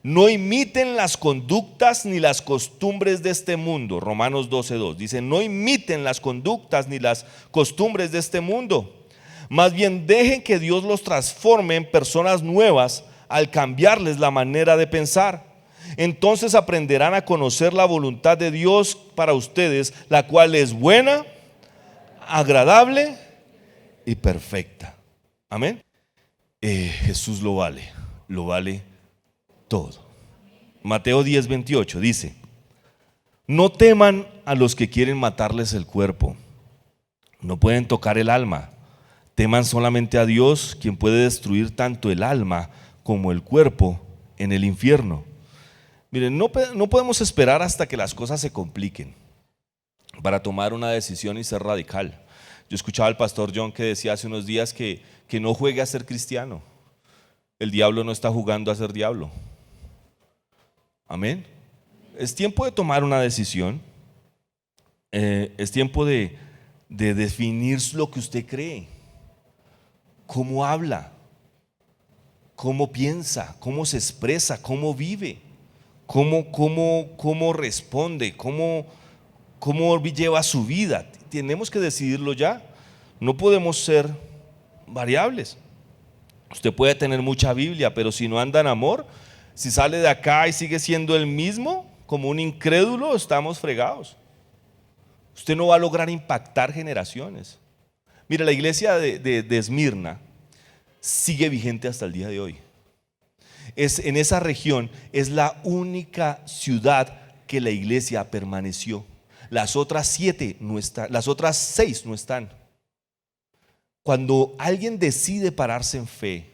no imiten las conductas ni las costumbres de este mundo. Romanos 12, 2 dice, no imiten las conductas ni las costumbres de este mundo. Más bien dejen que Dios los transforme en personas nuevas al cambiarles la manera de pensar. Entonces aprenderán a conocer la voluntad de Dios para ustedes, la cual es buena, agradable y perfecta. Amén. Jesús lo vale. lo vale todo. Mateo 10:28 dice: no teman a los que quieren matarles el cuerpo, no pueden tocar el alma. Teman solamente a Dios, quien puede destruir tanto el alma como el cuerpo en el infierno. Miren, no podemos esperar hasta que las cosas se compliquen para tomar una decisión y ser radical. Yo escuchaba al pastor John que decía hace unos días que no juegue a ser cristiano. El diablo no está jugando a ser diablo. Amén. Es tiempo de tomar una decisión. Es tiempo de definir lo que usted cree, cómo habla, cómo piensa, cómo se expresa, cómo vive, cómo responde, cómo lleva su vida. Tenemos que decidirlo ya. No podemos ser variables. Usted puede tener mucha Biblia, pero si no anda en amor, si sale de acá y sigue siendo el mismo, como un incrédulo, estamos fregados. Usted no va a lograr impactar generaciones. Mira, la iglesia de Esmirna sigue vigente hasta el día de hoy. En esa región es la única ciudad que la iglesia permaneció. Las otras 7 no están, las otras 6 no están. Cuando alguien decide pararse en fe,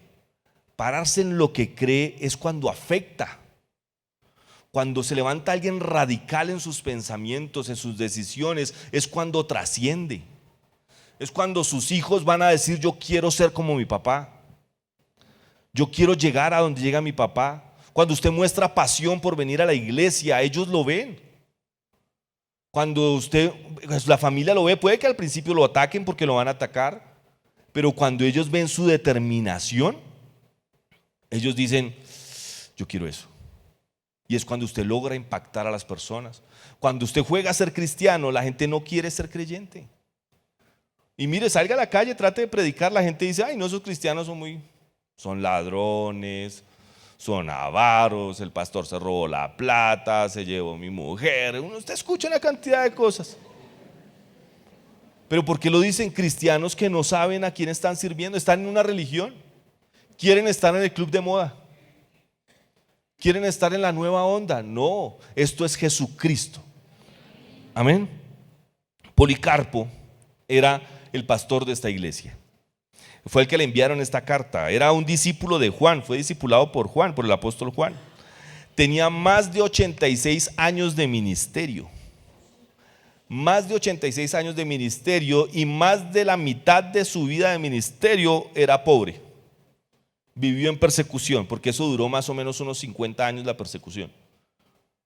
pararse en lo que cree, es cuando afecta. Cuando se levanta alguien radical en sus pensamientos, en sus decisiones, es cuando trasciende. Es cuando sus hijos van a decir: yo quiero ser como mi papá, yo quiero llegar a donde llega mi papá. Cuando usted muestra pasión por venir a la iglesia, ellos lo ven. Cuando la familia lo ve, puede que al principio lo ataquen porque lo van a atacar, pero cuando ellos ven su determinación, ellos dicen: yo quiero eso. Y es cuando usted logra impactar a las personas. Cuando usted juega a ser cristiano, la gente no quiere ser creyente. Y mire, salga a la calle, trate de predicar, la gente dice: ay, no, esos cristianos son ladrones, son avaros, el pastor se robó la plata, se llevó mi mujer. Usted escucha una cantidad de cosas. Pero ¿por qué lo dicen cristianos que no saben a quién están sirviendo? Están en una religión, quieren estar en el club de moda, quieren estar en la nueva onda. No, esto es Jesucristo. Amén. Policarpo era el pastor de esta iglesia. Fue el que le enviaron esta carta. Era un discípulo de Juan, fue discipulado por Juan, por el apóstol Juan. Tenía más de 86 años de ministerio. Más de 86 años de ministerio, y más de la mitad de su vida de ministerio era pobre. Vivió en persecución, porque eso duró más o menos unos 50 años, la persecución,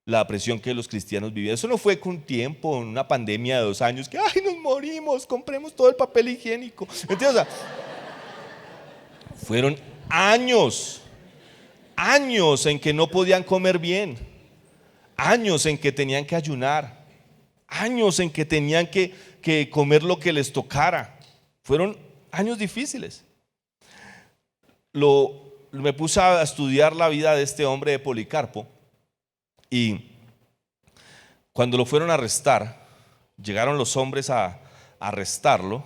la presión que los cristianos vivían. Eso no fue con un tiempo, una pandemia de 2 años, que ay, nos morimos, compremos todo el papel higiénico. ¿Entiendes? O sea, fueron años en que no podían comer bien, años en que tenían que ayunar, años en que tenían que comer lo que les tocara. Fueron años difíciles. Me puse a estudiar la vida de este hombre de Policarpo, y cuando lo fueron a arrestar, llegaron los hombres a arrestarlo.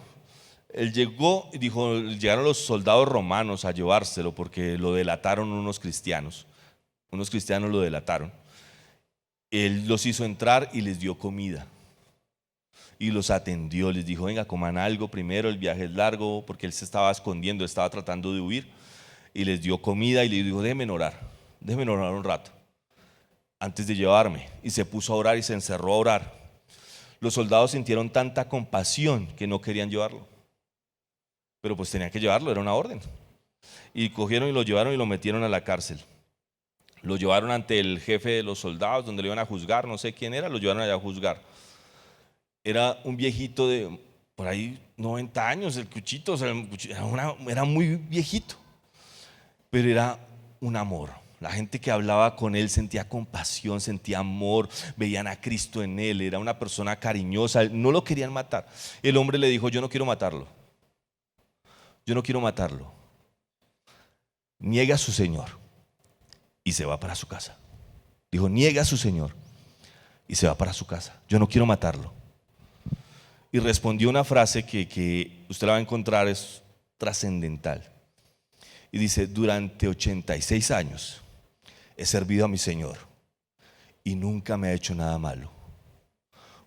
Él llegó y dijo: llegaron los soldados romanos a llevárselo porque lo delataron unos cristianos lo delataron. Él los hizo entrar y les dio comida y los atendió, les dijo: venga, coman algo primero, el viaje es largo, porque él se estaba escondiendo, estaba tratando de huir. Y les dio comida y les dijo: déjenme orar un rato antes de llevarme. Y se puso a orar y se encerró a orar. Los soldados sintieron tanta compasión que no querían llevarlo, pero pues tenían que llevarlo, era una orden. Y cogieron y lo llevaron y lo metieron a la cárcel. Lo llevaron ante el jefe de los soldados, donde lo iban a juzgar, no sé quién era, lo llevaron allá a juzgar. Era un viejito de por ahí 90 años, el cuchito, o sea, era muy viejito, pero era un amor. La gente que hablaba con él sentía compasión, sentía amor, veían a Cristo en él, era una persona cariñosa, no lo querían matar. El hombre le dijo: yo no quiero matarlo, niegue a su Señor y se va para su casa. Dijo: niegue a su Señor y se va para su casa, yo no quiero matarlo. Y respondió una frase que usted la va a encontrar, es trascendental. Y dice, durante 86 años he servido a mi Señor y nunca me ha hecho nada malo.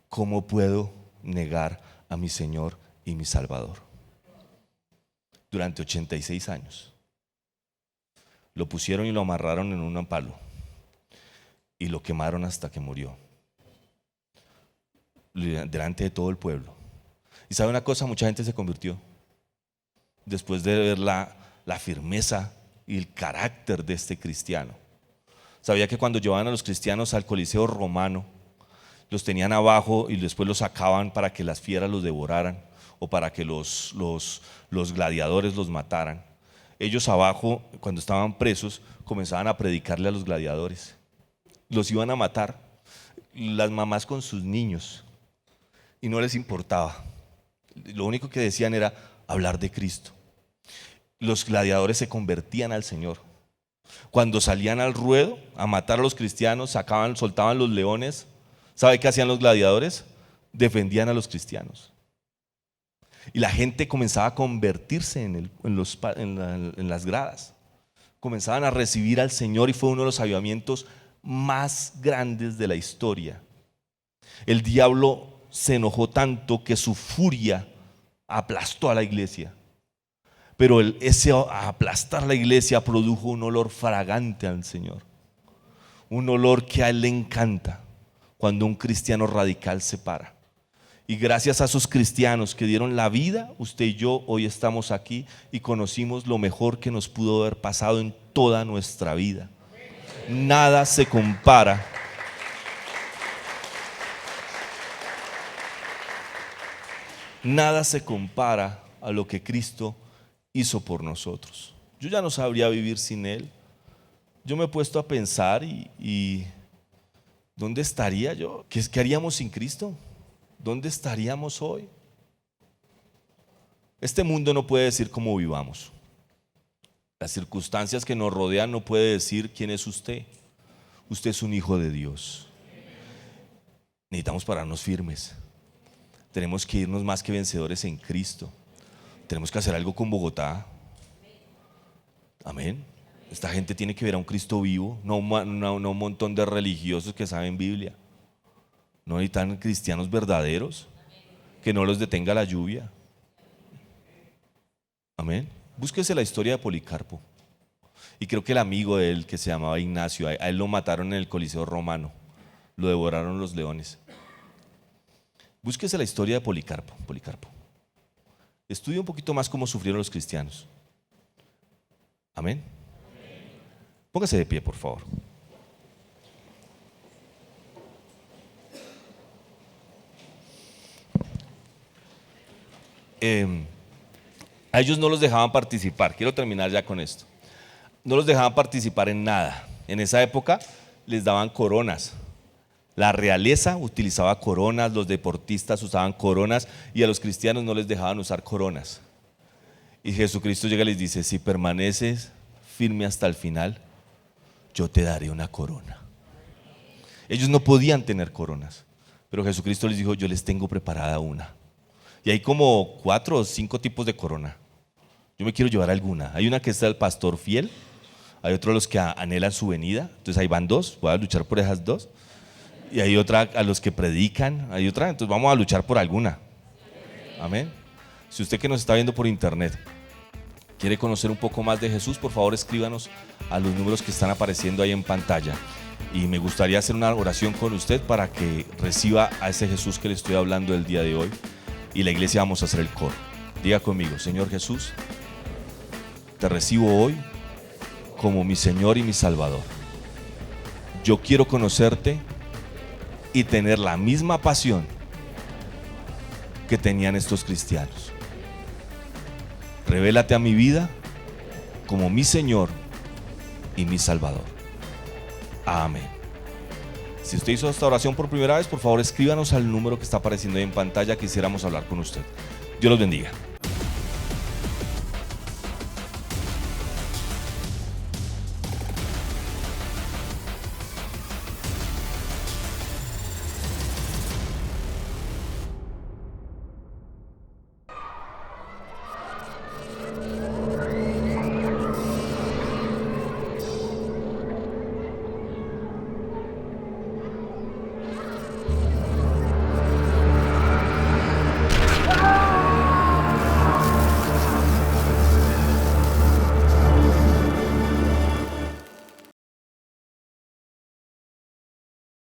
¿Cómo puedo negar a mi Señor y mi Salvador? Durante 86 años. Lo pusieron y lo amarraron en un palo y lo quemaron hasta que murió, delante de todo el pueblo. Y sabe una cosa, mucha gente se convirtió después de ver la firmeza y el carácter de este cristiano. Sabía que cuando llevaban a los cristianos al Coliseo romano, los tenían abajo y después los sacaban para que las fieras los devoraran o para que los gladiadores los mataran. Ellos abajo, cuando estaban presos, comenzaban a predicarle a los gladiadores. Los iban a matar, las mamás con sus niños, y no les importaba. Lo único que decían era hablar de Cristo. Los gladiadores se convertían al Señor. Cuando salían al ruedo a matar a los cristianos, soltaban los leones. ¿Sabe qué hacían los gladiadores? Defendían a los cristianos. Y la gente comenzaba a convertirse en las gradas. Comenzaban a recibir al Señor y fue uno de los avivamientos más grandes de la historia. El diablo se enojó tanto que su furia aplastó a la iglesia. Pero ese aplastar la iglesia produjo un olor fragante al Señor. Un olor que a Él le encanta cuando un cristiano radical se para. Y gracias a esos cristianos que dieron la vida, usted y yo hoy estamos aquí y conocimos lo mejor que nos pudo haber pasado en toda nuestra vida. Nada se compara. Nada se compara a lo que Cristo hizo por nosotros. Yo ya no sabría vivir sin Él. Yo me he puesto a pensar y ¿dónde estaría yo? ¿Qué haríamos sin Cristo? ¿Dónde estaríamos hoy? Este mundo no puede decir cómo vivamos. Las circunstancias que nos rodean no puede decir quién es usted. Usted es un hijo de Dios. Necesitamos pararnos firmes. Tenemos que irnos más que vencedores en Cristo. Tenemos que hacer algo con Bogotá. Amén. Esta gente tiene que ver a un Cristo vivo, no un montón de religiosos que saben Biblia. No necesitan cristianos verdaderos, que no los detenga la lluvia. Amén. Búsquese la historia de Policarpo. Y creo que el amigo de él, que se llamaba Ignacio, a él lo mataron en el Coliseo romano. Lo devoraron los leones. Búsquese la historia de Policarpo. Estudie un poquito más cómo sufrieron los cristianos. Amén. Póngase de pie, por favor. A ellos no los dejaban participar. Quiero terminar ya con esto. No los dejaban participar en nada. En esa época les daban coronas. La realeza utilizaba coronas, los deportistas usaban coronas y a los cristianos no les dejaban usar coronas. Y Jesucristo llega y les dice: si permaneces firme hasta el final, yo te daré una corona. Ellos no podían tener coronas, pero Jesucristo les dijo: yo les tengo preparada una. Y hay como 4 o 5 tipos de corona. Yo me quiero llevar alguna. Hay una que es el pastor fiel, hay otros los que anhelan su venida, entonces ahí van 2, voy a luchar por esas 2. Y hay otra a los que predican, hay otra, entonces vamos a luchar por alguna. Amén. Si usted que nos está viendo por internet quiere conocer un poco más de Jesús, por favor escríbanos a los números que están apareciendo ahí en pantalla. Y me gustaría hacer una oración con usted para que reciba a ese Jesús que le estoy hablando el día de hoy. Y la iglesia vamos a hacer el coro. Diga conmigo: Señor Jesús, te recibo hoy como mi Señor y mi Salvador. Yo quiero conocerte y tener la misma pasión que tenían estos cristianos. Revélate a mi vida como mi Señor y mi Salvador. Amén. Si usted hizo esta oración por primera vez, por favor escríbanos al número que está apareciendo ahí en pantalla. Quisiéramos hablar con usted. Dios los bendiga.